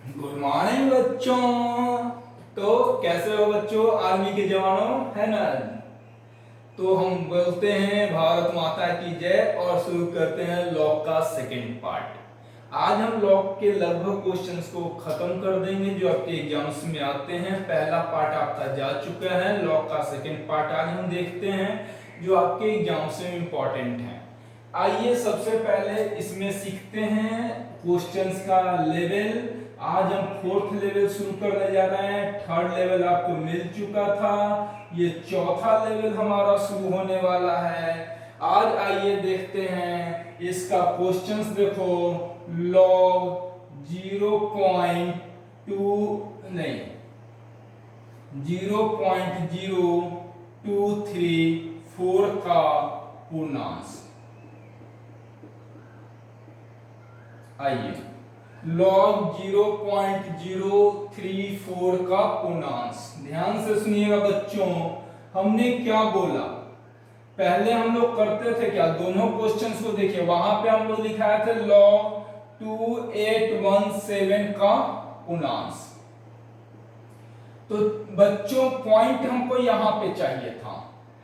Good morning बच्चों। तो कैसे हो बच्चों, आर्मी के जवानों, है ना। तो हम बोलते हैं भारत माता की जय और शुरू करते हैं लॉग का सेकंड पार्ट। आज हम लॉग के लगभग क्वेश्चंस को खत्म कर देंगे जो आपके एग्जाम्स में आते हैं। पहला पार्ट आपका जा चुका है, लॉग का सेकंड पार्ट आज हम देखते हैं जो आपके एग्जाम्स में इंपॉर्टेंट है। आइए सबसे पहले इसमें सीखते हैं क्वेश्चंस का लेवल। आज हम फोर्थ लेवल शुरू करने जा रहे हैं। थर्ड लेवल आपको मिल चुका था, ये चौथा लेवल हमारा शुरू होने वाला है। आज आइए देखते हैं इसका क्वेश्चंस। देखो, लॉग 0.2 नहीं 0.0234 का पूर्णांक। आइए, log 0.034 का पूर्णांक। ध्यान से सुनिएगा बच्चों, हमने क्या बोला। पहले हम लोग करते थे क्या, दोनों क्वेश्चंस को देखिए, वहां पे हम लोग लिखाए थे log 2817 का पूर्णांक। तो बच्चों पॉइंट हमको यहां पे चाहिए था,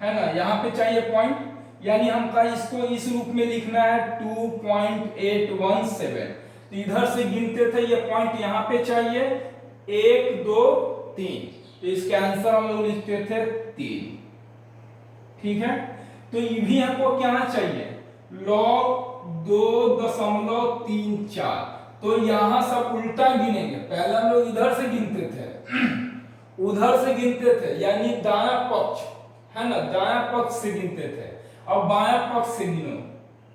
है ना, यहां पे चाहिए पॉइंट, यानी हमका इसको इस रूप में लिखना है 2.817। तो इधर से गिनते थे, ये पॉइंट यहां पे चाहिए 1 2 3, तो इसका आंसर हम लोग लिखते थे 3। ठीक है, तो ये भी हमको क्या चाहिए, log 2.34। तो यहां सब उल्टा गिनेंगे, पहले हम लोग इधर से गिनते थे उधर से गिनते थे, यानी दायां पक्ष, है ना, दायां पक्ष से गिनते थे। अब बायां पक्ष से गिनो,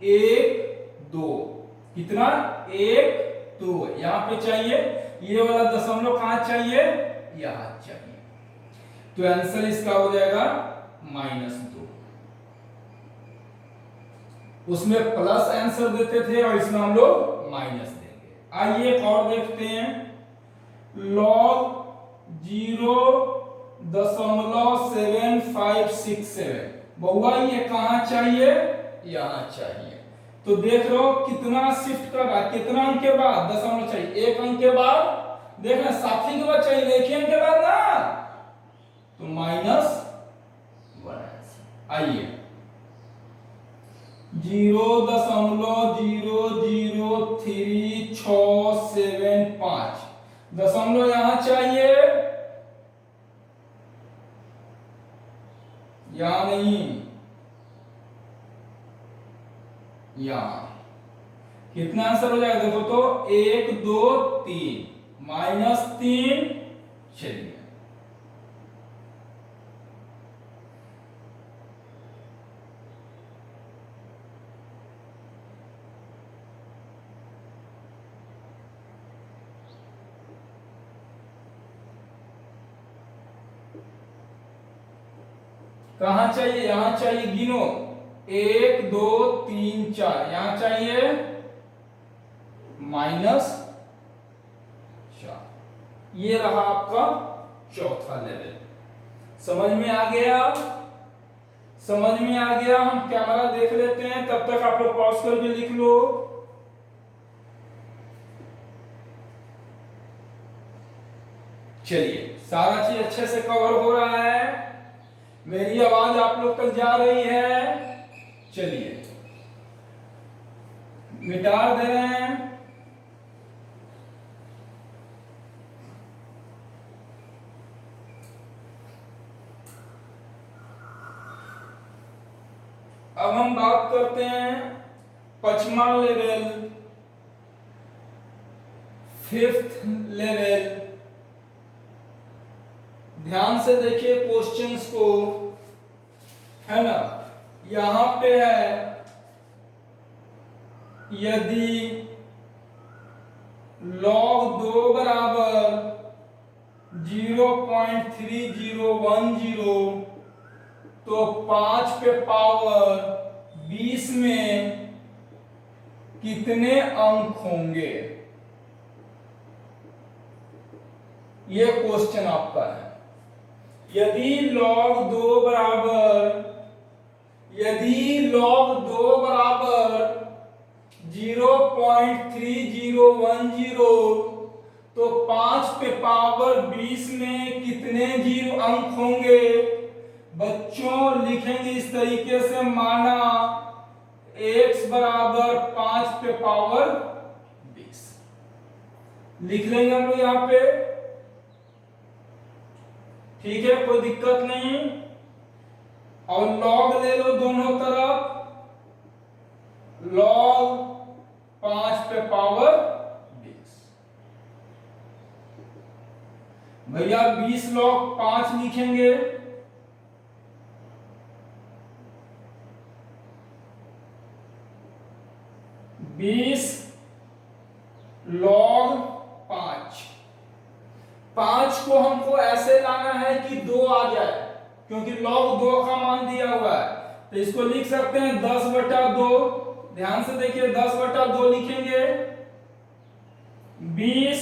1 2, कितना, 1 2, यहां पे चाहिए, ये वाला दशमलव कहां चाहिए, यहां चाहिए। तो आंसर इसका हो जाएगा -2। उसमें प्लस आंसर देते थे और इसमें हम लोग माइनस देंगे। आइए एक और देखते हैं, log 0.7567। बहुआ ये कहां चाहिए, यहां चाहिए। तो देख रहे हो कितना शिफ्ट कर रहा है, कितना अंक के बाद दशमलव चाहिए, एक अंक के बाद, देखना साथी के बाद चाहिए, एक अंक के बाद ना, तो -1। आइए 0.0033675 दशमलव यहां चाहिए, यहां नहीं, यहां। कितना आंसर हो जाएगा, देखो तो 1 2 3 -3। चलिए कहां चाहिए, यहां चाहिए, गिनो 1 2 3 4, यहां चाहिए -4। ये रहा आपका चौथा लेवल। समझ में आ गया, समझ में आ गया। हम कैमरा देख लेते हैं, तब तक आप लोग पॉज करके लिख लो। चलिए, सारा चीज अच्छे से कवर हो रहा है, मेरी आवाज आप लोग तक जा रही है। चलिए मिटा दे रहे हैं। अब हम बात करते हैं पांचवा लेवल, फिफ्थ लेवल। ध्यान से देखिए क्वेश्चंस को, है ना। यहां पे है, यदि log 2 बराबर 0.3010 तो 5 पे पावर 20 में कितने अंक होंगे, ये क्वेश्चन आपका है। यदि log 2 बराबर 0.3010 तो 5 पे पावर 20 में कितने जीरो अंक होंगे? बच्चों लिखेंगे इस तरीके से, माना x बराबर 5 पे पावर 20 लिख लेंगे हम लोग यहां पे। ठीक है, कोई दिक्कत नहीं। और लॉग ले लो दोनों तरफ, लॉग 5 पे पावर 20। भैया 20 लॉग 5 लिखेंगे, लॉग 5। 5 को हमको ऐसे लाना है कि 2 आ जाए, क्योंकि लॉग 2 का मान दिया हुआ है। तो इसको लिख सकते हैं 10/2। ध्यान से देखिए, 10/2 लिखेंगे, 20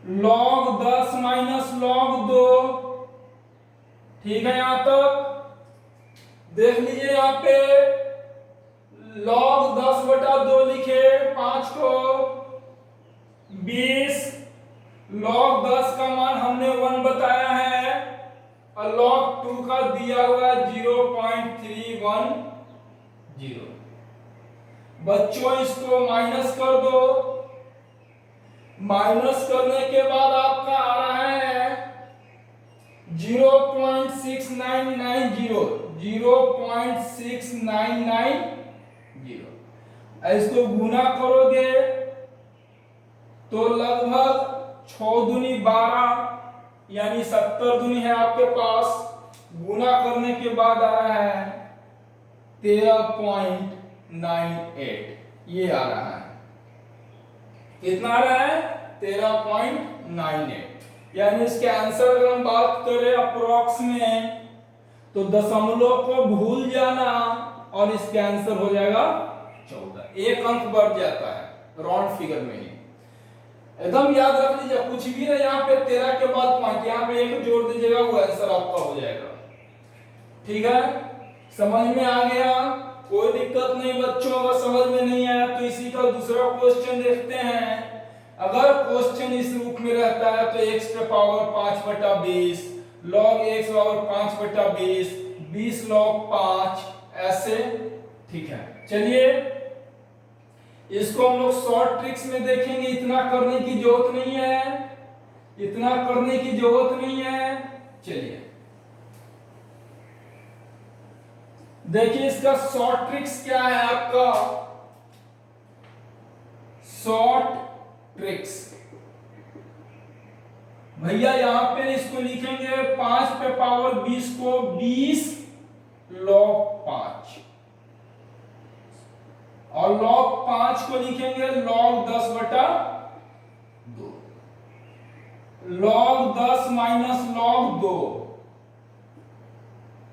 लॉग 10 माइनस लॉग 2। ठीक है, यहां तक देख लीजिए। यहां पे लॉग 10/2 लिखे 5 को, 20 लॉग 10 का मान हमने 1 बताया है, और लॉग 2 का दिया हुआ 0.310। बच्चों इसको माइनस कर दो। माइनस करने के बाद आपका आ रहा है 0.6990। 0.6990। इसको गुना करोगे तो लगभग 6 दूनी 12 यानी 70 दूनी है आपके पास। गुना करने के बाद आ रहा है 13.98। ये आ रहा है, कितना आ रहा है? 13.98। यानी इसके आंसर अगर हम बात करें अप्रोक्स में, तो दशमलव को भूल जाना और इसके आंसर हो जाएगा 14। 1 अंक बढ़ जाता है राउंड फिगर में ही। एकदम याद रख लीजिए, कुछ भी ना यहाँ पे 13 के बाद पॉइंट, यहाँ पे 1 जोड़ दीजिएगा, वो आंसर आपका हो जाएगा। ठीक है, समझ में आ गया? कोई दिक्कत नहीं बच्चों। अगर समझ में नहीं आया तो इसी का दूसरा क्वेश्चन देखते हैं। अगर क्वेश्चन इस रूप में रहता है तो x पे power 5/20 log x power 5/20, 20 log 5 ऐसे। ठीक है, चलिए इसको हम लोग शॉर्ट ट्रिक्स में देखेंगे। इतना करने की जरूरत नहीं है, इतना करने की जरूरत नहीं है। चलिए देखिए इसका शॉर्ट ट्रिक्स क्या है आपका। शॉर्ट ट्रिक्स भैया यहां पे इसको लिखेंगे 5 पे पावर 20 को 20 log 5, और log 5 को लिखेंगे log 10/2। log 10 माइनस log 2,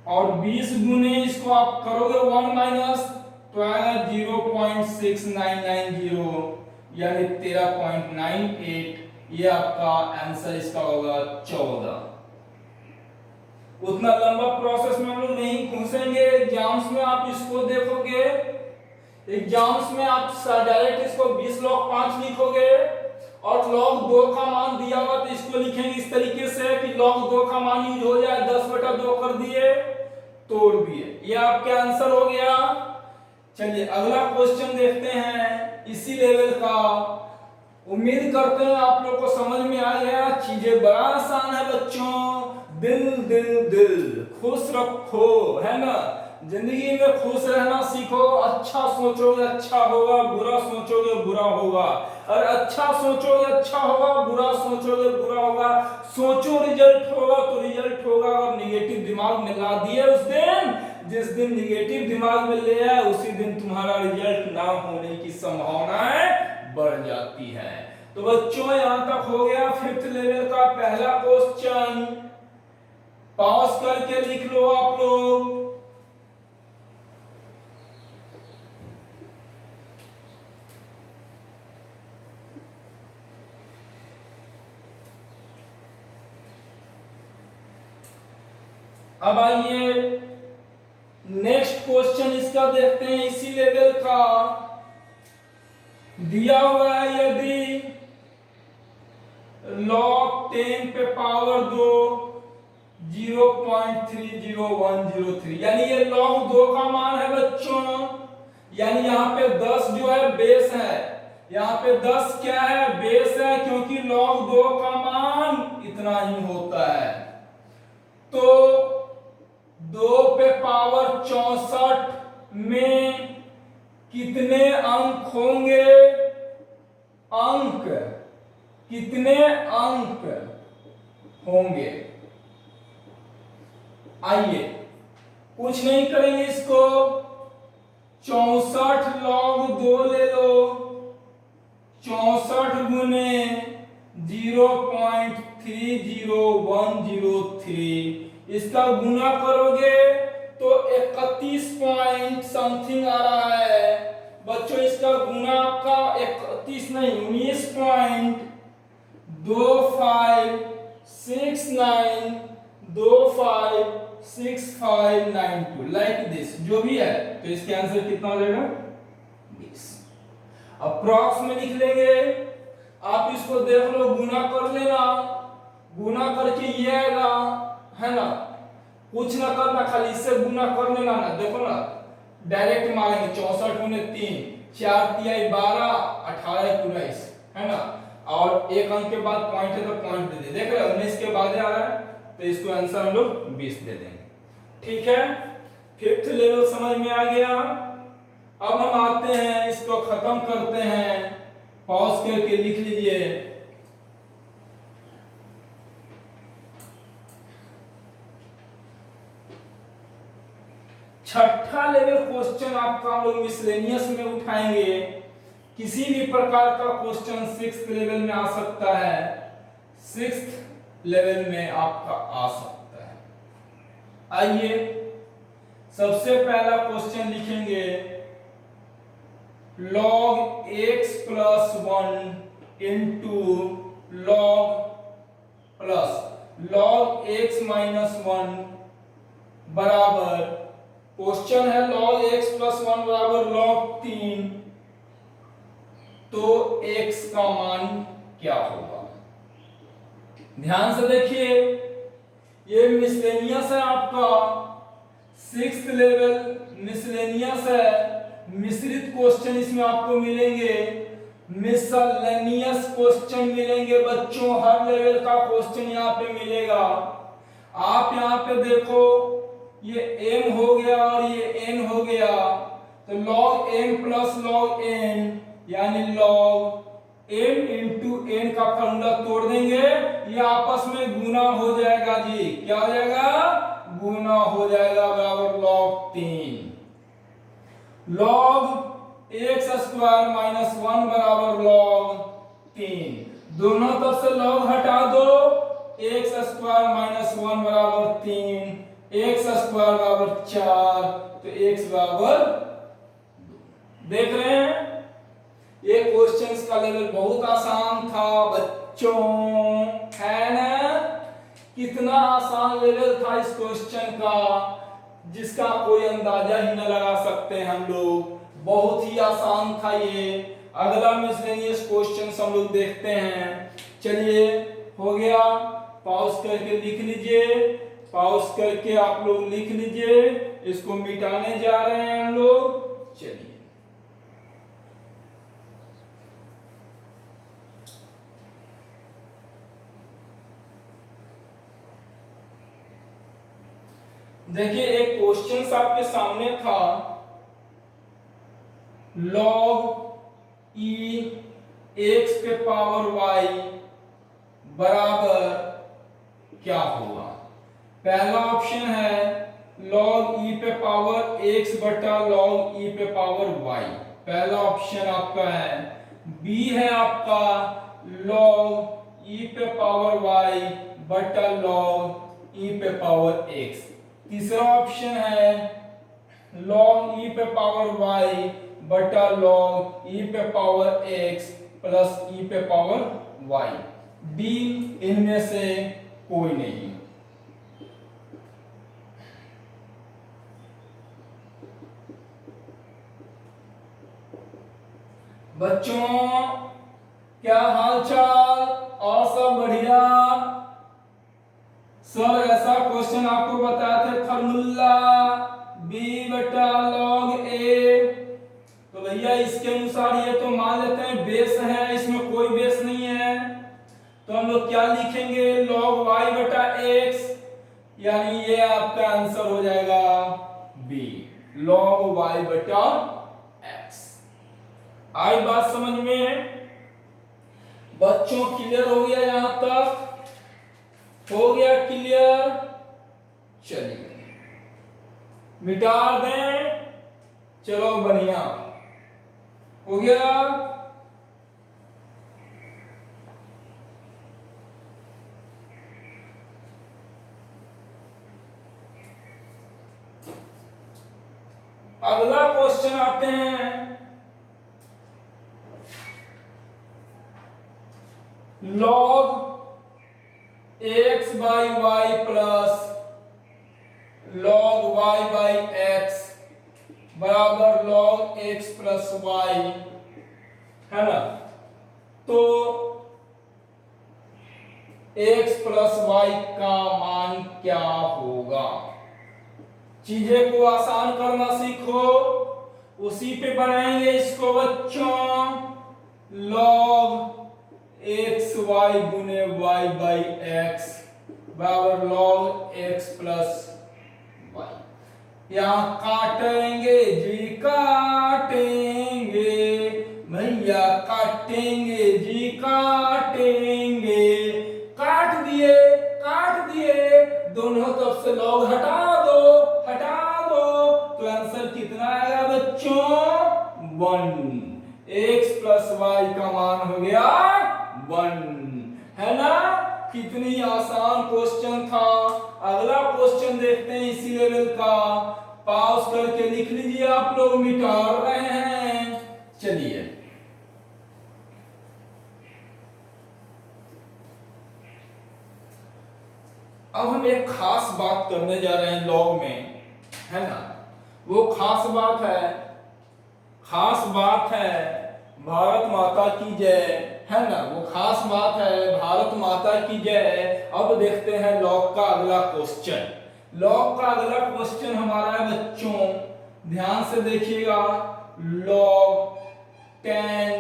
और 20 गुने इसको आप करोगे 1 माइनस, तो आएगा 0.6990 यानी 13.98। ये आपका आंसर इसका होगा 14। उतना लंबा प्रोसेस में हम लोग नहीं घुसेंगे। एग्जाम्स में आप इसको देखोगे, एग्जाम्स में आप डायरेक्ट इसको 20 log 5 लिखोगे, और log 2 का मान दिया हुआ तो इसको लिखेंगे इस तरीके से कि log 2 का मान यूज हो जाए, 10/2 कर दिए, तोड़ दिए। ये आपका आंसर हो गया। चलिए अगला क्वेश्चन देखते हैं इसी लेवल का। उम्मीद करते हैं आप लोग को समझ में आ गया। चीजें बड़ा आसान है बच्चों। दिल दिल दिल खुश रखो, है ना। जिंदगी में खुश रहना सीखो। अच्छा सोचोगे अच्छा होगा, बुरा सोचोगे बुरा होगा। और अच्छा सोचोगे अच्छा होगा, बुरा सोचोगे बुरा होगा। सोचो रिजल्ट होगा तो रिजल्ट होगा। और निगेटिव दिमाग में ला दिए उस दिन, जिस दिन निगेटिव दिमाग में ले आए उसी दिन तुम्हारा रिजल्ट ना होने की संभावनाएं बढ़ जाती है। तो बच्चों यहां तक हो गया 5th लेवल का पहला क्वेश्चन। पॉज करके लिख लो आप लोग। अब आइए नेक्स्ट क्वेश्चन इसका देखते हैं इसी लेवल का। दिया हुआ है यदि log 10 पे पावर 2 0.30103, यानी ये log 2 का मान है बच्चों। यानी यहाँ पे 10 जो है बेस है, यहाँ पे 10 क्या है, बेस है, क्योंकि log 2 का मान इतना ही होता है। तो 2 पे पावर 64 में कितने अंक होंगे, अंक कितने अंक होंगे? आइए कुछ नहीं करेंगे इसको, 64 log 2 ले लो, 64 गुने 0.30103, इसका गुना करोगे तो 31 पॉइंट समथिंग आ रहा है बच्चों। इसका गुना आपका 31 नहीं 19.2569256592 लाइक दिस, जो भी है। तो इसके आंसर कितना हो जाएगा, 20। अप्रॉक्स में लिख लेंगे, आप इसको देख लो, गुना कर लेना, गुना करके ये आएगा, है ना, कुछ ना करना, खाली इससे गुना कर लेना ना, देखो ना डायरेक्ट मारेंगे, 64 गुने 3, 4 तिहाई 12, 18 19, है ना, और एक अंक के बाद पॉइंट है तो पॉइंट दे दे, देख रहे हो 19 के बाद आ रहा है, तो इसको आंसर हम लोग 20 दे देंगे। ठीक है, फिफ्थ लेवल समझ में आ गया। अब हम आते हैं, इसको खत्म करते हैं, पॉज करके लिख लीजिए। छठा लेवल क्वेश्चन आपका हम लोग मिसलेनियस में उठाएंगे। किसी भी प्रकार का क्वेश्चन 6th लेवल में आ सकता है, 6th लेवल में आपका आ सकता है। आइए सबसे पहला क्वेश्चन लिखेंगे, log x plus 1 into log x minus 1 बराबर, क्वेश्चन है log x plus 1 बराबर log 3, तो x का मान क्या होगा? ध्यान से देखिए, ये मिसलेनियस है आपका, 6th लेवल मिसलेनियस है, मिश्रित क्वेश्चन इसमें आपको मिलेंगे, मिसलेनियस क्वेश्चन मिलेंगे बच्चों, हर लेवल का क्वेश्चन यहाँ पे मिलेगा। आप यहाँ पे देखो, ये m हो गया और ये n हो गया, तो log m plus log n, यानी log m इंटू n का फॉर्मूला तोड़ देंगे, ये आपस में गुना हो जाएगा जी, क्या हो जाएगा, गुना हो जाएगा, बराबर log 3। log x square minus 1 बराबर log 3, दोनों तरफ से log हटा दो, x स्क्वायर माइनस 1 बराबर 3, x स्क्वायर बराबर 4, तो x बराबर 2। देख रहे हैं, ये क्वेश्चंस का लेवल बहुत आसान था बच्चों, है ना, कितना आसान लेवल था इस क्वेश्चन का, जिसका कोई अंदाजा ही न लगा सकते हम लोग, बहुत ही आसान था ये। अगला मिसलेनियस क्वेश्चन हम लोग देखते हैं। चलिए, हो गया, पॉज करके लिख लीजिए, पॉज करके आप लोग लिख लीजिए, इसको मिटाने जा रहे हैं हम लोग। चलिए, देखिए एक क्वेश्चन आपके सामने था, log e x पे पावर y बराबर क्या होगा? पहला ऑप्शन है log e पे पावर x बटा log e पे पावर y, पहला ऑप्शन आपका है। बी है आपका log e पे पावर y बटा log e पे पावर x। तीसरा ऑप्शन है log e पे पावर y बटा log e पे पावर x प्लस e पे पावर y। डी इनमें से कोई नहीं। बच्चों क्या हालचाल, और सब बढ़िया। सर ऐसा क्वेश्चन आपको बताए थे, फार्मूला b बटा log a। तो भैया इसके अनुसार ये तो मान लेते हैं बेस है, इसमें कोई बेस नहीं है, तो हम लोग क्या लिखेंगे, log y बटा x, यानी ये आपका आंसर हो जाएगा b, log y बटा x। आई बात समझ में बच्चों? क्लियर हो गया यहां तक? हो गया क्लियर? चलिए मिटा दें। चलो बढ़िया हो गया। अगला क्वेश्चन आते हैं, log x by y plus log y by x बराबर log x प्लस y, है ना? तो x प्लस y का मान क्या होगा? चीजें को आसान करना सीखो, उसी पे बनाएंगे इसको बच्चों। log एक्स वाई गुने वाई बाई एक्स बराबर log x प्लस वाई। यहां काटेंगे जी, काटेंगे भैया, काटेंगे जी, काटेंगे। काट दिए, काट दिए, दोनों तरफ से log हटा दो, हटा दो, तो आंसर कितना आएगा बच्चों? 1। x प्लस वाई का मान हो गया 1, है ना? कितनी आसान क्वेश्चन था। अगला क्वेश्चन देखते हैं इसी लेवल का, पॉज करके लिख लीजिए, आप लोग मिटा रहे हैं। चलिए अब हम एक खास बात करने जा रहे हैं लॉग में, है ना? वो खास बात है, खास बात है भारत माता की जय, है ना? वो खास बात है भारत माता की जय। अब देखते हैं लॉग का अगला क्वेश्चन। लॉग का अगला क्वेश्चन हमारा है बच्चों, ध्यान से देखिएगा, log tan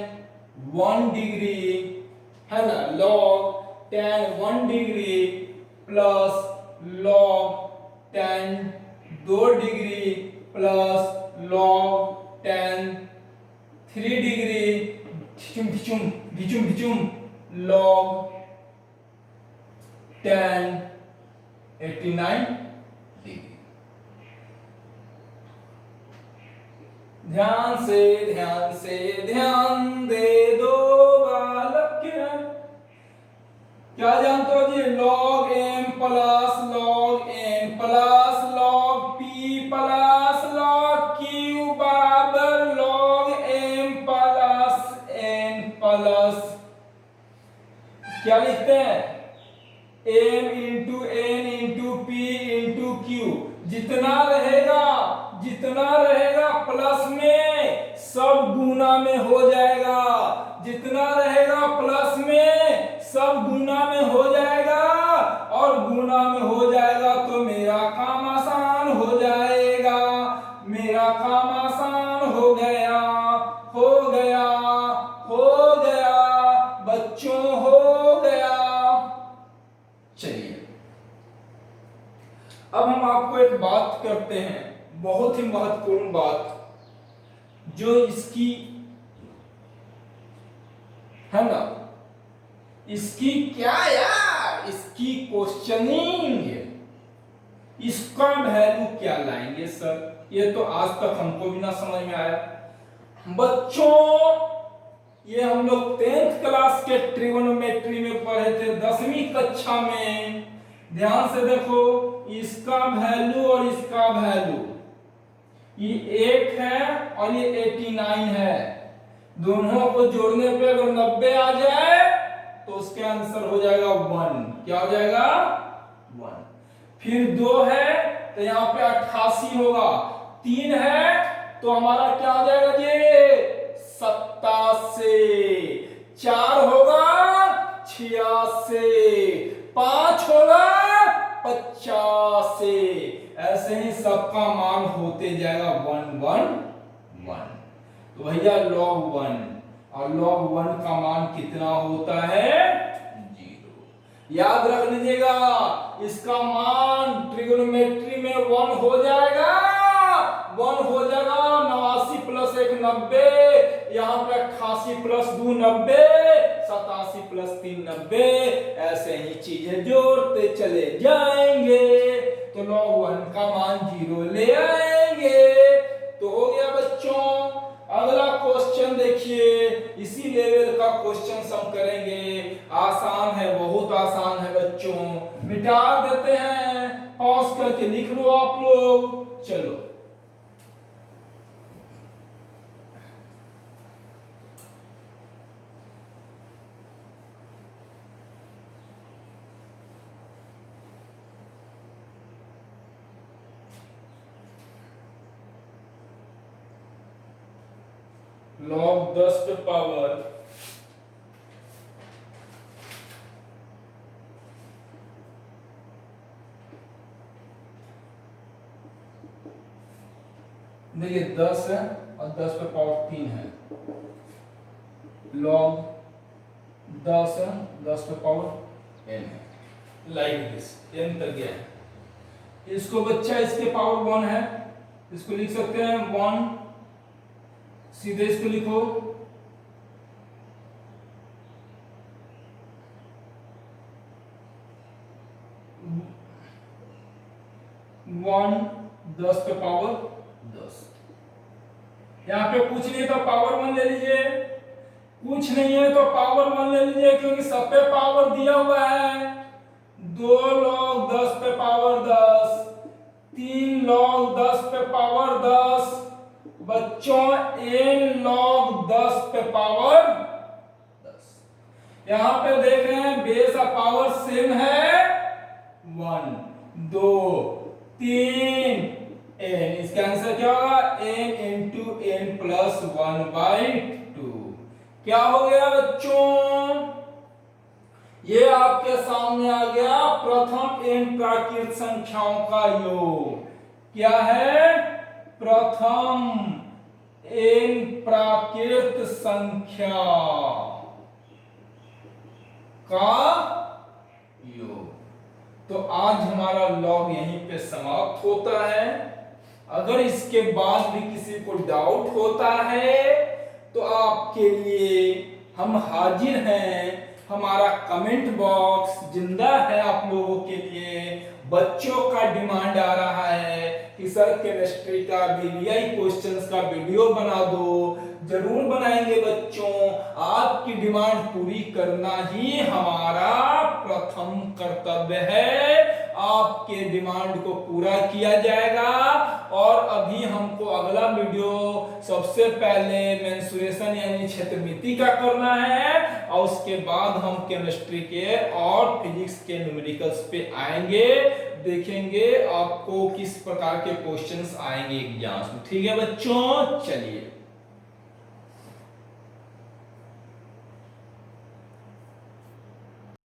1 डिग्री, है ना? log tan 1 degree plus log tan 2 degree plus log tan 3 degree log tan 89 degree. ध्यान से, ध्यान से, ध्यान दे दो बालक। क्या जानते हो जी? log m plus log n plus log p plus log q बराबर log m plus n plus, क्या लिखते हैं? m into n into p into q। जितना रहेगा, जितना रहेगा प्लस में सब गुना में हो जाएगा, जितना रहेगा प्लस में सब गुना में हो जाएगा, और गुना में हो जाएगा तो मेरा काम आसान हो जाएगा, मेरा काम आसान हो गया, हो गया, हो गया बच्चों, हो गया। चलिए अब हम आपको एक बात करते हैं, बहुत ही महत्वपूर्ण बात, जो इसकी, है ना, इसकी क्या यार, इसकी क्वेश्चनिंग, इसका वैल्यू क्या लाएंगे सर? ये तो आज तक हमको भी ना समझ में आया बच्चों। ये हम लोग 10th क्लास के ट्रिगोनोमेट्री में पढ़े थे, 10वीं कक्षा में। ध्यान से देखो, इसका वैल्यू और इसका वैल्यू, ये 1 है और ये 89 है, दोनों को जोड़ने पे अगर 90 आ जाए तो उसके आंसर हो जाएगा 1। क्या हो जाएगा? 1। फिर 2 है तो यहाँ पे 88 होगा, 3 है तो हमारा क्या हो जाएगा जी? 87, 4 होगा 86, 5 होगा 50 से, ऐसे ही सबका मान होते जाएगा 1 1 1। तो भैया log 1 और log 1 का मान कितना होता है 0। याद रख लीजिएगा इसका मान ट्रिग्नोमेट्री में 1 हो जाएगा, 1 हो जाएगा। 89 प्लस 1 90, यहाँ पे 88 प्लस 2 90, 87 प्लस 3 90, ऐसे ही चीजें जोड़ते चले जाएंगे तो log 1 का मान 0 ले आएंगे। तो हो गया बच्चों। अगला क्वेश्चन देखिए, इसी लेवल का क्वेश्चन हम करेंगे। आसान है, बहुत आसान है बच्चों। मिटा देते हैं, पॉज करके लिख लो आप लोग। चलो log 10 पे पावर देखिए 10 है और 10 पे पावर 3 है। log 10 है, 10 पे पावर n है, लाइक दिस n तक गया है। इसको बच्चा इसके पावर 1 है, इसको लिख सकते हैं 1, सीधे इसको लिखो 1 10 पे पावर 10। यहाँ पे कुछ नहीं तो पावर 1 ले लीजिए, कुछ नहीं है तो पावर 1 ले लीजिए, क्योंकि सब पे पावर दिया हुआ है। 2 log 10 पे पावर 10, 3 log 10 पे पावर 10, बच्चों n log 10 पे पावर 10। यहां पे देख रहे हैं बेस ऑफ पावर सेम है 1 2 3 n। इसका आंसर क्या होगा n इंटू n प्लस 1/2। क्या हो गया बच्चों, ये आपके सामने आ गया प्रथम n प्राकृत संख्याओं का योग। क्या है, प्रथम n प्राकृत संख्या का योग। तो आज हमारा लॉग यहीं पे समाप्त होता है। अगर इसके बाद भी किसी को डाउट होता है तो आपके लिए हम हाजिर हैं। हमारा कमेंट बॉक्स जिंदा है आप लोगों के लिए। बच्चों का डिमांड आ रहा है कि सर केमिस्ट्री का वीवीआई क्वेश्चंस का वीडियो बना दो। जरूर बनाएंगे बच्चों, आपकी डिमांड पूरी करना ही हमारा प्रथम कर्तव्य है। आपके डिमांड को पूरा किया जाएगा। और अभी हमको अगला वीडियो सबसे पहले मेंसुरेशन यानी क्षेत्रमिति का करना है, और उसके बाद हम केमिस्ट्री के और फिजिक्स के न्यूमेरिकल्स पे आएंगे। देखेंगे आपको किस प्रकार के क्वेश्चंस आएंगे एग्जाम्स में। ठीक है बच्चों, चलिए।